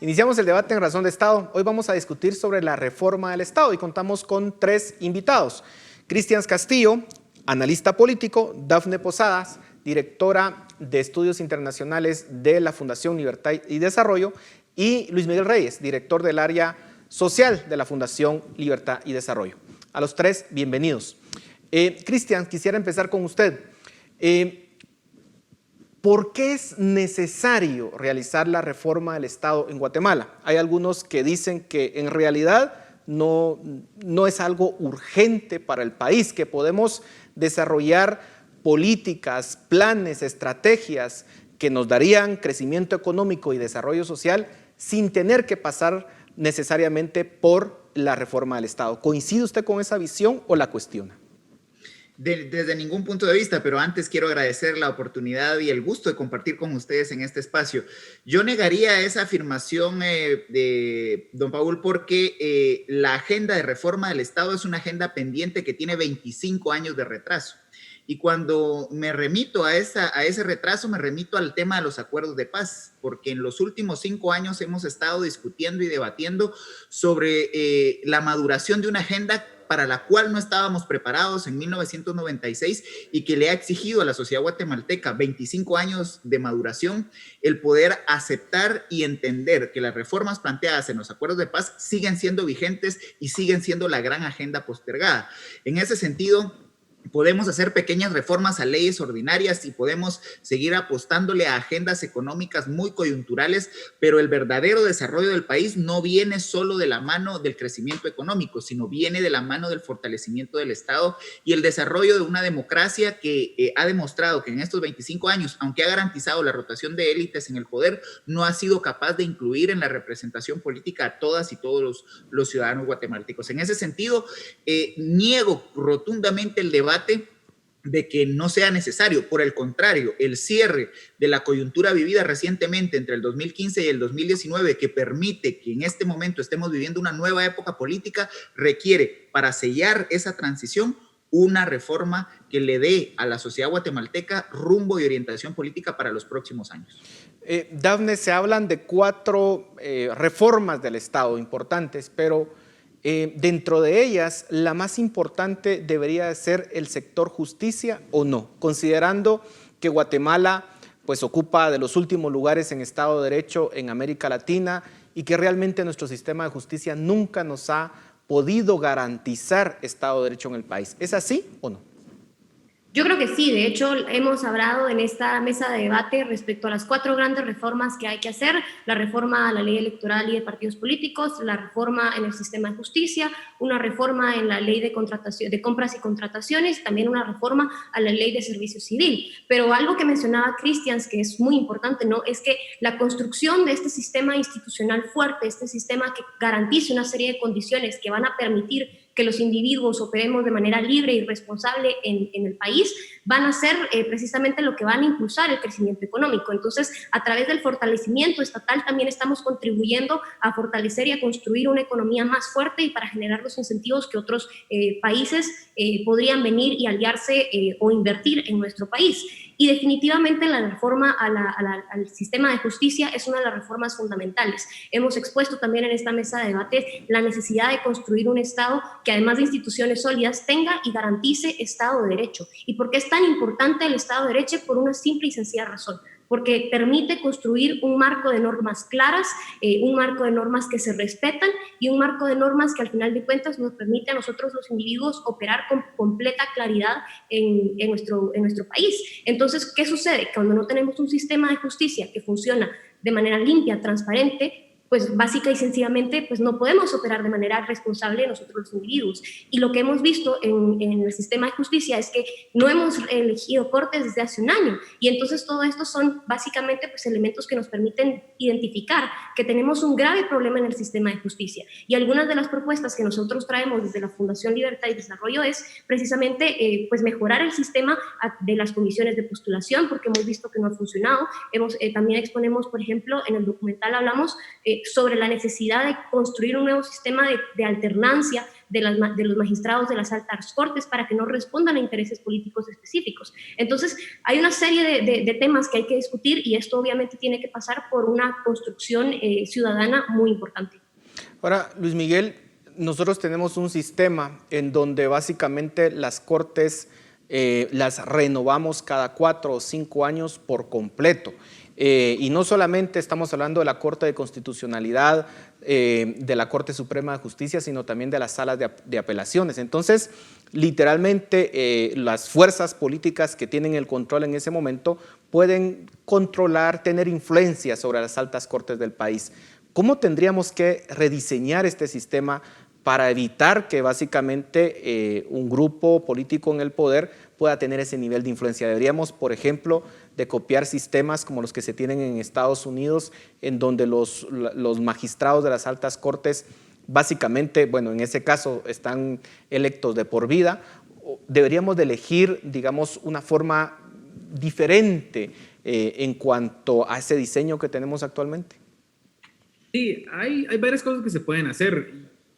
Iniciamos el debate en Razón de Estado. Hoy vamos a discutir sobre la reforma del Estado y contamos con 3 invitados. Cristian Castillo, analista político; Dafne Posadas, directora de Estudios Internacionales de la Fundación Libertad y Desarrollo; y Luis Miguel Reyes, director del área social de la Fundación Libertad y Desarrollo. A los 3, bienvenidos. Cristian, quisiera empezar con usted. ¿Por qué es necesario realizar la reforma del Estado en Guatemala? Hay algunos que dicen que en realidad no es algo urgente para el país, que podemos desarrollar políticas, planes, estrategias que nos darían crecimiento económico y desarrollo social sin tener que pasar necesariamente por la reforma del Estado. ¿Coincide usted con esa visión o la cuestiona? Desde ningún punto de vista, pero antes quiero agradecer la oportunidad y el gusto de compartir con ustedes en este espacio. Yo negaría esa afirmación de don Paul porque la agenda de reforma del Estado es una agenda pendiente que tiene 25 años de retraso. Y cuando me remito a ese retraso, me remito al tema de los acuerdos de paz, porque en los últimos 5 años hemos estado discutiendo y debatiendo sobre la maduración de una agenda para la cual no estábamos preparados en 1996 y que le ha exigido a la sociedad guatemalteca 25 años de maduración, el poder aceptar y entender que las reformas planteadas en los acuerdos de paz siguen siendo vigentes y siguen siendo la gran agenda postergada. En ese sentido, podemos hacer pequeñas reformas a leyes ordinarias y podemos seguir apostándole a agendas económicas muy coyunturales, pero el verdadero desarrollo del país no viene solo de la mano del crecimiento económico, sino viene de la mano del fortalecimiento del Estado y el desarrollo de una democracia que ha demostrado que en estos 25 años, aunque ha garantizado la rotación de élites en el poder, no ha sido capaz de incluir en la representación política a todas y todos los ciudadanos guatemaltecos. En ese sentido, niego rotundamente el debate de que no sea necesario. Por el contrario, el cierre de la coyuntura vivida recientemente entre el 2015 y el 2019, que permite que en este momento estemos viviendo una nueva época política, requiere, para sellar esa transición, una reforma que le dé a la sociedad guatemalteca rumbo y orientación política para los próximos años. Dafne, se hablan de 4 reformas del Estado importantes, pero dentro de ellas, la más importante debería de ser el sector justicia, ¿o no? Considerando que Guatemala pues ocupa de los últimos lugares en Estado de Derecho en América Latina y que realmente nuestro sistema de justicia nunca nos ha podido garantizar Estado de Derecho en el país. ¿Es así o no? Yo creo que sí. De hecho, hemos hablado en esta mesa de debate respecto a las 4 grandes reformas que hay que hacer: la reforma a la ley electoral y de partidos políticos, la reforma en el sistema de justicia, una reforma en la ley de contratación, de compras y contrataciones, también una reforma a la ley de servicio civil. Pero algo que mencionaba Cristian, que es muy importante, ¿no?, es que la construcción de este sistema institucional fuerte, este sistema que garantice una serie de condiciones que van a permitir que los individuos operemos de manera libre y responsable en el país, van a ser precisamente lo que van a impulsar el crecimiento económico. Entonces, a través del fortalecimiento estatal también estamos contribuyendo a fortalecer y a construir una economía más fuerte y para generar los incentivos que otros países podrían venir y aliarse o invertir en nuestro país. Y definitivamente la reforma al sistema de justicia es una de las reformas fundamentales. Hemos expuesto también en esta mesa de debate la necesidad de construir un Estado que, además de instituciones sólidas, tenga y garantice Estado de Derecho. ¿Y por qué es tan importante el Estado de Derecho? Por una simple y sencilla razón: porque permite construir un marco de normas claras, un marco de normas que se respetan y un marco de normas que al final de cuentas nos permite a nosotros los individuos operar con completa claridad en nuestro país. Entonces, ¿qué sucede? Cuando no tenemos un sistema de justicia que funciona de manera limpia, transparente, pues básica y sencillamente pues no podemos operar de manera responsable nosotros los individuos. Y lo que hemos visto en el sistema de justicia es que no hemos elegido cortes desde hace un año, y entonces todo esto son básicamente pues elementos que nos permiten identificar que tenemos un grave problema en el sistema de justicia. Y algunas de las propuestas que nosotros traemos desde la Fundación Libertad y Desarrollo es precisamente pues mejorar el sistema de las comisiones de postulación, porque hemos visto que no ha funcionado. También exponemos, por ejemplo, en el documental hablamos sobre la necesidad de construir un nuevo sistema de alternancia de los magistrados de las altas cortes para que no respondan a intereses políticos específicos. Entonces, hay una serie de temas que hay que discutir y esto obviamente tiene que pasar por una construcción ciudadana muy importante. Ahora, Luis Miguel, nosotros tenemos un sistema en donde básicamente las cortes las renovamos cada 4 o 5 años por completo. Y no solamente estamos hablando de la Corte de Constitucionalidad, de la Corte Suprema de Justicia, sino también de las salas de apelaciones. Entonces, literalmente, las fuerzas políticas que tienen el control en ese momento pueden controlar, tener influencia sobre las altas cortes del país. ¿Cómo tendríamos que rediseñar este sistema para evitar que básicamente un grupo político en el poder pueda tener ese nivel de influencia? Deberíamos, por ejemplo, de copiar sistemas como los que se tienen en Estados Unidos, en donde los magistrados de las altas cortes básicamente, bueno, en ese caso están electos de por vida. Deberíamos de elegir, digamos, una forma diferente en cuanto a ese diseño que tenemos actualmente. Sí, hay varias cosas que se pueden hacer.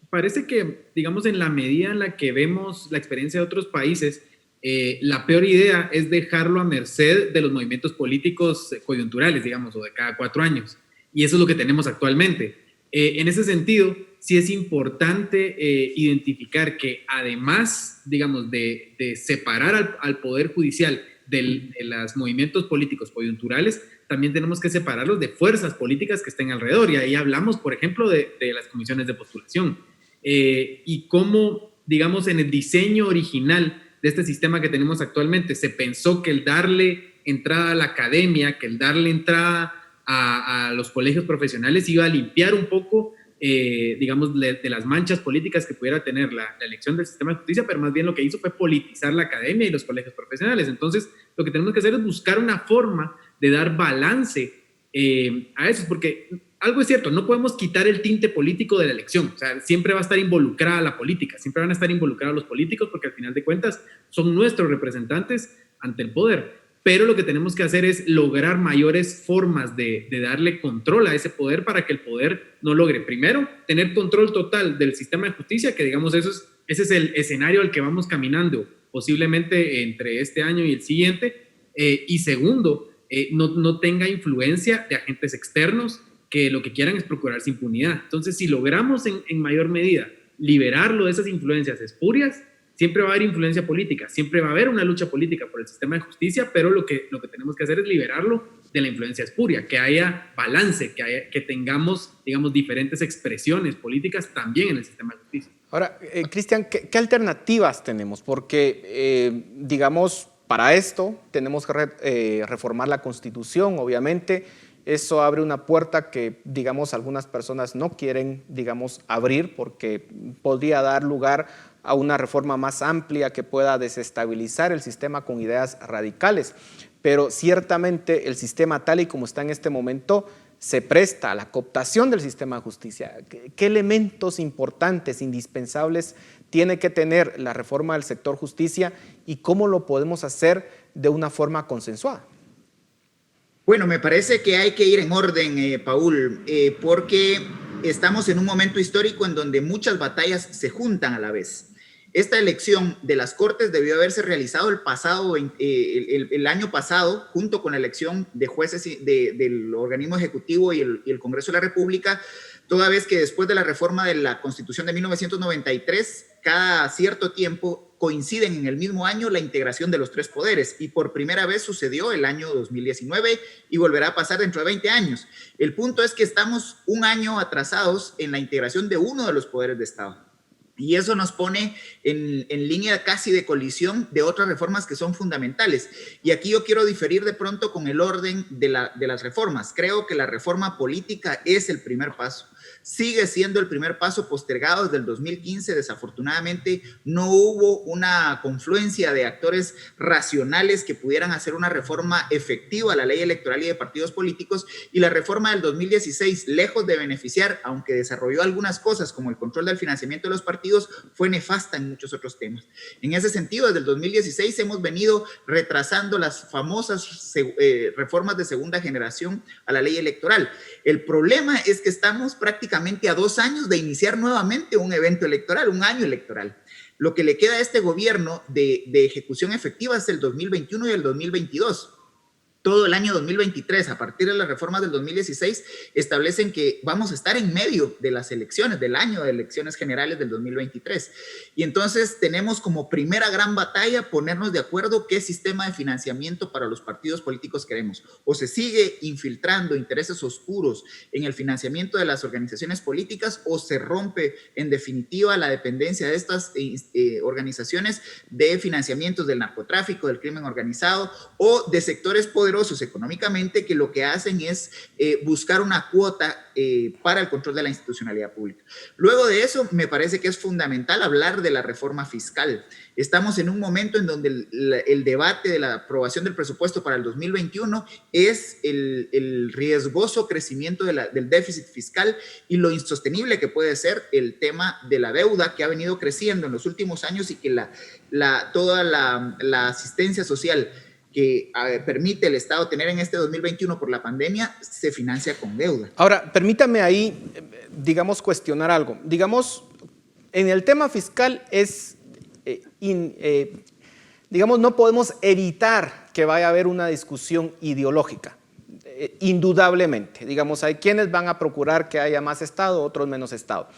Parece que, digamos, en la medida en la que vemos la experiencia de otros países, la peor idea es dejarlo a merced de los movimientos políticos coyunturales, digamos, o de cada 4 años. Y eso es lo que tenemos actualmente. En ese sentido, sí es importante identificar que además, digamos, de separar al Poder Judicial de los movimientos políticos coyunturales, también tenemos que separarlos de fuerzas políticas que estén alrededor. Y ahí hablamos, por ejemplo, de las comisiones de postulación. Y cómo, digamos, en el diseño original de este sistema que tenemos actualmente, se pensó que el darle entrada a la academia, que el darle entrada a los colegios profesionales iba a limpiar un poco, digamos, de las manchas políticas que pudiera tener la elección del sistema de justicia, pero más bien lo que hizo fue politizar la academia y los colegios profesionales. Entonces, lo que tenemos que hacer es buscar una forma de dar balance a eso, porque algo es cierto, no podemos quitar el tinte político de la elección. O sea, siempre va a estar involucrada la política, siempre van a estar involucrados los políticos, porque al final de cuentas son nuestros representantes ante el poder. Pero lo que tenemos que hacer es lograr mayores formas de darle control a ese poder para que el poder no logre, primero, tener control total del sistema de justicia, que digamos ese es el escenario al que vamos caminando posiblemente entre este año y el siguiente, y segundo, no tenga influencia de agentes externos que lo que quieran es procurarse impunidad. Entonces, si logramos en mayor medida liberarlo de esas influencias espurias, siempre va a haber influencia política, siempre va a haber una lucha política por el sistema de justicia, pero lo que tenemos que hacer es liberarlo de la influencia espuria, que haya balance, que tengamos, digamos, diferentes expresiones políticas también en el sistema de justicia. Ahora, Cristian, ¿qué alternativas tenemos? Porque, digamos, para esto tenemos que reformar la Constitución, obviamente. Eso abre una puerta que, digamos, algunas personas no quieren, digamos, abrir porque podría dar lugar a una reforma más amplia que pueda desestabilizar el sistema con ideas radicales. Pero ciertamente el sistema tal y como está en este momento se presta a la cooptación del sistema de justicia. ¿Qué elementos importantes, indispensables, tiene que tener la reforma del sector justicia y cómo lo podemos hacer de una forma consensuada? Bueno, me parece que hay que ir en orden, Paul, porque estamos en un momento histórico en donde muchas batallas se juntan a la vez. Esta elección de las Cortes debió haberse realizado el año pasado, junto con la elección de jueces del organismo ejecutivo y el Congreso de la República, toda vez que después de la reforma de la Constitución de 1993, cada cierto tiempo coinciden en el mismo año la integración de los 3 poderes, y por primera vez sucedió el año 2019 y volverá a pasar dentro de 20 años. El punto es que estamos un año atrasados en la integración de uno de los poderes de Estado. Y eso nos pone en línea casi de colisión de otras reformas que son fundamentales. Y aquí yo quiero diferir de pronto con el orden de las reformas. Creo que la reforma política es el primer paso. Sigue siendo el primer paso postergado desde el 2015. Desafortunadamente no hubo una confluencia de actores racionales que pudieran hacer una reforma efectiva a la ley electoral y de partidos políticos, y la reforma del 2016, lejos de beneficiar, aunque desarrolló algunas cosas como el control del financiamiento de los partidos partidos fue nefasta en muchos otros temas. En ese sentido, desde el 2016 hemos venido retrasando las famosas reformas de segunda generación a la ley electoral. El problema es que estamos prácticamente a 2 años de iniciar nuevamente un evento electoral, un año electoral. Lo que le queda a este gobierno de ejecución efectiva es el 2021 y el 2022. Todo el año 2023, a partir de las reformas del 2016, establecen que vamos a estar en medio de las elecciones, del año de elecciones generales del 2023. Y entonces tenemos como primera gran batalla ponernos de acuerdo qué sistema de financiamiento para los partidos políticos queremos. O se sigue infiltrando intereses oscuros en el financiamiento de las organizaciones políticas, o se rompe en definitiva la dependencia de estas organizaciones de financiamientos del narcotráfico, del crimen organizado o de sectores poderosos económicamente que lo que hacen es buscar una cuota para el control de la institucionalidad pública. Luego de eso, me parece que es fundamental hablar de la reforma fiscal. Estamos en un momento en donde el debate de la aprobación del presupuesto para el 2021 es el riesgoso crecimiento del déficit fiscal y lo insostenible que puede ser el tema de la deuda que ha venido creciendo en los últimos años y que toda la asistencia social que permite el Estado tener en este 2021 por la pandemia, se financia con deuda. Ahora, permítame ahí, digamos, cuestionar algo. Digamos, en el tema fiscal digamos, no podemos evitar que vaya a haber una discusión ideológica, indudablemente. Digamos, hay quienes van a procurar que haya más Estado, otros menos Estado.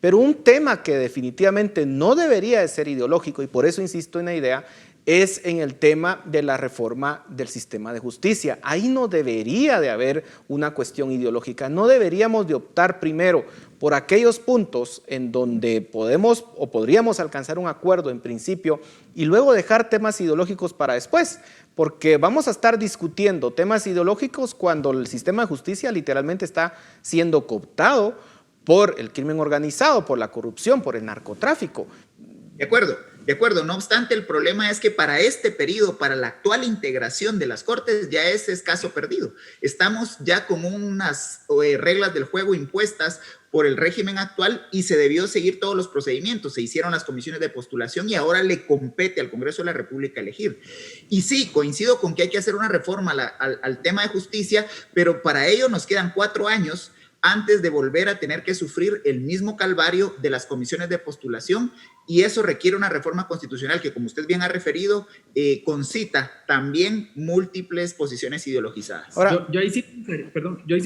Pero un tema que definitivamente no debería de ser ideológico, y por eso insisto en la idea, es en el tema de la reforma del sistema de justicia. Ahí no debería de haber una cuestión ideológica, no deberíamos de optar primero por aquellos puntos en donde podemos o podríamos alcanzar un acuerdo en principio y luego dejar temas ideológicos para después, porque vamos a estar discutiendo temas ideológicos cuando el sistema de justicia literalmente está siendo cooptado por el crimen organizado, por la corrupción, por el narcotráfico. De acuerdo. No obstante, el problema es que para este periodo, para la actual integración de las Cortes, ya es escaso perdido. Estamos ya con unas reglas del juego impuestas por el régimen actual y se debió seguir todos los procedimientos. Se hicieron las comisiones de postulación y ahora le compete al Congreso de la República elegir. Y sí, coincido con que hay que hacer una reforma al tema de justicia, pero para ello nos quedan 4 años antes de volver a tener que sufrir el mismo calvario de las comisiones de postulación, y eso requiere una reforma constitucional que, como usted bien ha referido, concita también múltiples posiciones ideologizadas. Ahora, yo ahí sí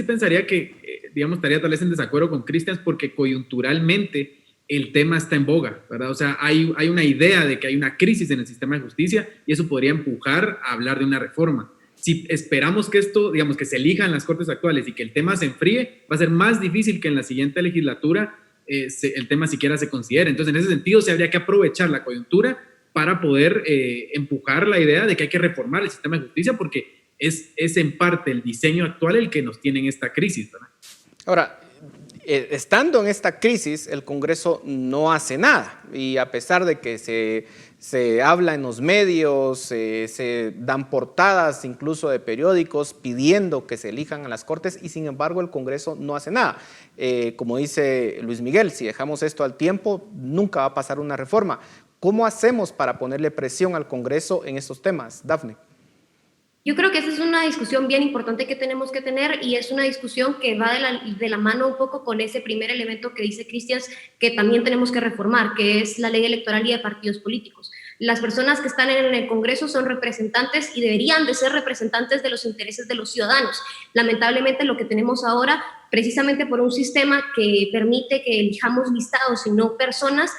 pensaría que, digamos, estaría tal vez en desacuerdo con Cristian, porque coyunturalmente el tema está en boga, ¿verdad? O sea, hay una idea de que hay una crisis en el sistema de justicia y eso podría empujar a hablar de una reforma. Si esperamos que esto, digamos, que se elijan las Cortes actuales y que el tema se enfríe, va a ser más difícil que en la siguiente legislatura el tema siquiera se considere. Entonces, en ese sentido, se habría que aprovechar la coyuntura para poder empujar la idea de que hay que reformar el sistema de justicia, porque es en parte el diseño actual el que nos tiene en esta crisis, ¿verdad? Ahora, estando en esta crisis, el Congreso no hace nada, y a pesar de que se habla en los medios, se dan portadas incluso de periódicos pidiendo que se elijan a las Cortes, y sin embargo el Congreso no hace nada. Como dice Luis Miguel, si dejamos esto al tiempo, nunca va a pasar una reforma. ¿Cómo hacemos para ponerle presión al Congreso en estos temas, Dafne? Yo creo que esa es una discusión bien importante que tenemos que tener, y es una discusión que va de la mano un poco con ese primer elemento que dice Cristian, que también tenemos que reformar, que es la ley electoral y de partidos políticos. Las personas que están en el Congreso son representantes y deberían de ser representantes de los intereses de los ciudadanos. Lamentablemente lo que tenemos ahora, precisamente por un sistema que permite que elijamos listados y no personas,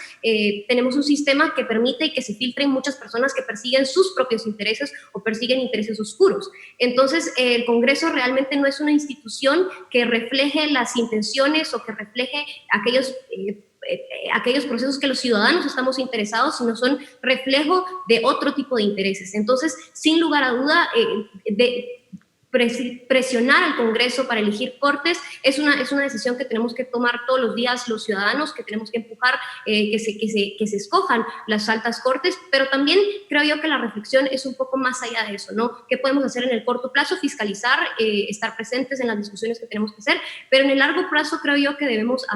tenemos un sistema que permite que se filtren muchas personas que persiguen sus propios intereses o persiguen intereses oscuros. Entonces, el Congreso realmente no es una institución que refleje las intenciones o que refleje aquellos procesos que los ciudadanos estamos interesados, sino son reflejo de otro tipo de intereses. Entonces, sin lugar a duda, presionar al Congreso para elegir cortes es una decisión que tenemos que tomar todos los días los ciudadanos, que tenemos que empujar que se escojan las altas cortes, pero también creo yo que la reflexión es un poco más allá de eso, ¿no? ¿Qué podemos hacer en el corto plazo? Fiscalizar, estar presentes en las discusiones que tenemos que hacer, pero en el largo plazo creo yo que debemos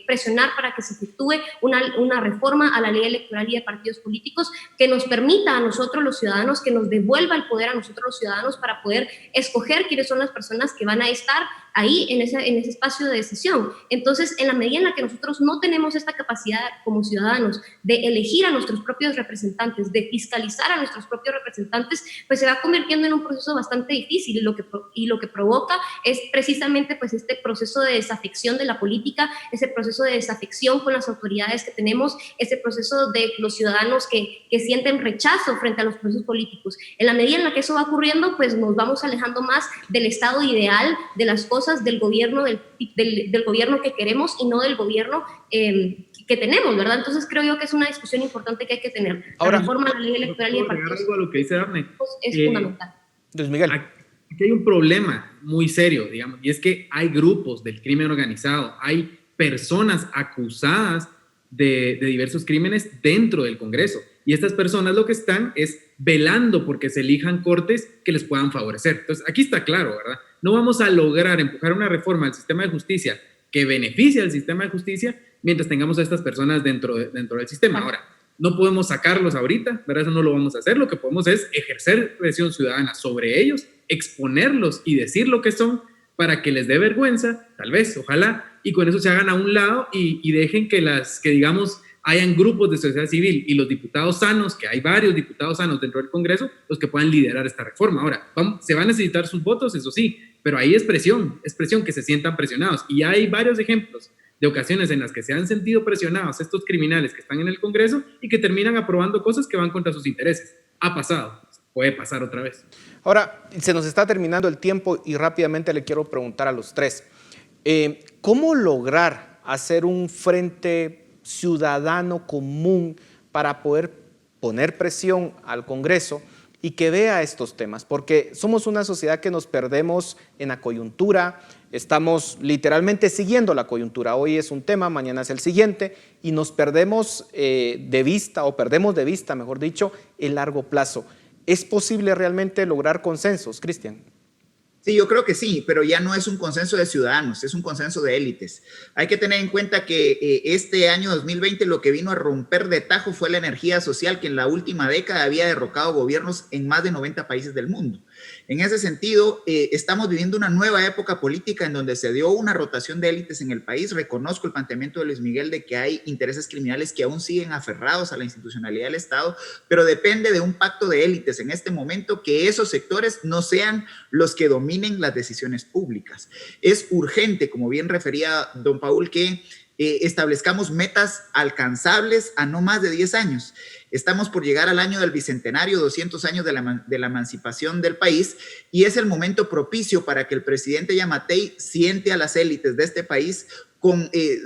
presionar para que se efectúe una reforma a la ley electoral y de partidos políticos que nos permita a nosotros los ciudadanos, que nos devuelva el poder a nosotros los ciudadanos para poder escoger quiénes son las personas que van a estar ahí en ese espacio de decisión. Entonces, en la medida en la que nosotros no tenemos esta capacidad como ciudadanos de elegir a nuestros propios representantes, de fiscalizar a nuestros propios representantes, pues se va convirtiendo en un proceso bastante difícil y lo que provoca es precisamente pues este proceso de desafección de la política, ese proceso de desafección con las autoridades que tenemos, ese proceso de los ciudadanos que sienten rechazo frente a los procesos políticos. En la medida en la que eso va ocurriendo, pues nos vamos alejando más del estado ideal de las cosas, del gobierno, del gobierno que queremos y no del gobierno que tenemos, ¿verdad? Entonces creo yo que es una discusión importante que hay que tener. La reforma a la ley electoral y de partidos algo a lo que dice Dafne. Es fundamental. Luis Miguel. Aquí hay un problema muy serio, digamos, y es que hay grupos del crimen organizado, hay personas acusadas de diversos crímenes dentro del Congreso. Y estas personas lo que están es velando porque se elijan cortes que les puedan favorecer. Entonces, aquí está claro, ¿verdad? No vamos a lograr empujar una reforma al sistema de justicia que beneficie al sistema de justicia mientras tengamos a estas personas dentro del sistema. Ahora, no podemos sacarlos ahorita, ¿verdad? Eso no lo vamos a hacer. Lo que podemos es ejercer presión ciudadana sobre ellos, exponerlos y decir lo que son para que les dé vergüenza, tal vez, ojalá, y con eso se hagan a un lado y dejen que digamos, hayan grupos de sociedad civil y los diputados sanos, que hay varios diputados sanos dentro del Congreso, los que puedan liderar esta reforma. Ahora, se van a necesitar sus votos, eso sí, pero ahí es presión que se sientan presionados. Y hay varios ejemplos de ocasiones en las que se han sentido presionados estos criminales que están en el Congreso y que terminan aprobando cosas que van contra sus intereses. Ha pasado, puede pasar otra vez. Ahora, se nos está terminando el tiempo y rápidamente le quiero preguntar a los tres, ¿cómo lograr hacer un frente ciudadano común para poder poner presión al Congreso y que vea estos temas? Porque somos una sociedad que nos perdemos en la coyuntura, estamos literalmente siguiendo la coyuntura. Hoy es un tema, mañana es el siguiente y nos perdemos de vista, mejor dicho, el largo plazo. ¿Es posible realmente lograr consensos, Cristian? Sí, yo creo que sí, pero ya no es un consenso de ciudadanos, es un consenso de élites. Hay que tener en cuenta que este año 2020 lo que vino a romper de tajo fue la energía social que en la última década había derrocado gobiernos en más de 90 países del mundo. En ese sentido, estamos viviendo una nueva época política en donde se dio una rotación de élites en el país. Reconozco el planteamiento de Luis Miguel de que hay intereses criminales que aún siguen aferrados a la institucionalidad del Estado, pero depende de un pacto de élites en este momento que esos sectores no sean los que dominen las decisiones públicas. Es urgente, como bien refería don Paul, que establezcamos metas alcanzables a no más de 10 años. Estamos por llegar al año del bicentenario, 200 años de la emancipación del país, y es el momento propicio para que el presidente Yamatei siente a las élites de este país,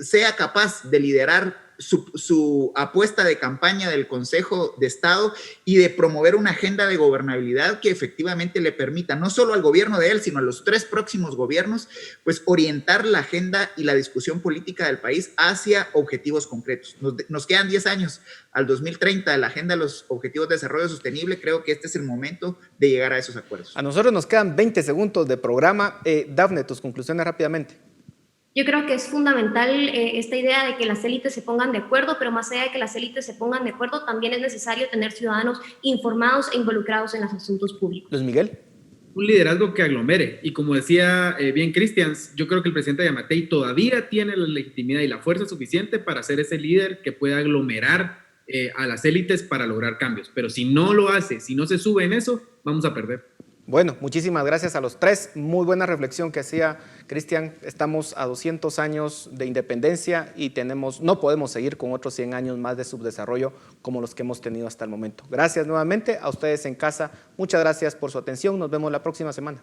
sea capaz de liderar su apuesta de campaña del Consejo de Estado y de promover una agenda de gobernabilidad que efectivamente le permita, no solo al gobierno de él, sino a los 3 próximos gobiernos, pues orientar la agenda y la discusión política del país hacia objetivos concretos. Nos quedan 10 años al 2030 de la agenda de los Objetivos de Desarrollo Sostenible. Creo que este es el momento de llegar a esos acuerdos. A nosotros nos quedan 20 segundos de programa. Dafne, tus conclusiones rápidamente. Yo creo que es fundamental esta idea de que las élites se pongan de acuerdo, pero más allá de que las élites se pongan de acuerdo, también es necesario tener ciudadanos informados e involucrados en los asuntos públicos. Luis Miguel. Un liderazgo que aglomere. Y como decía bien Cristian, yo creo que el presidente Yamatei todavía tiene la legitimidad y la fuerza suficiente para ser ese líder que pueda aglomerar a las élites para lograr cambios. Pero si no lo hace, si no se sube en eso, vamos a perder. Bueno, muchísimas gracias a los tres. Muy buena reflexión que hacía Cristian. Estamos a 200 años de independencia y no podemos seguir con otros 100 años más de subdesarrollo como los que hemos tenido hasta el momento. Gracias nuevamente a ustedes en casa. Muchas gracias por su atención. Nos vemos la próxima semana.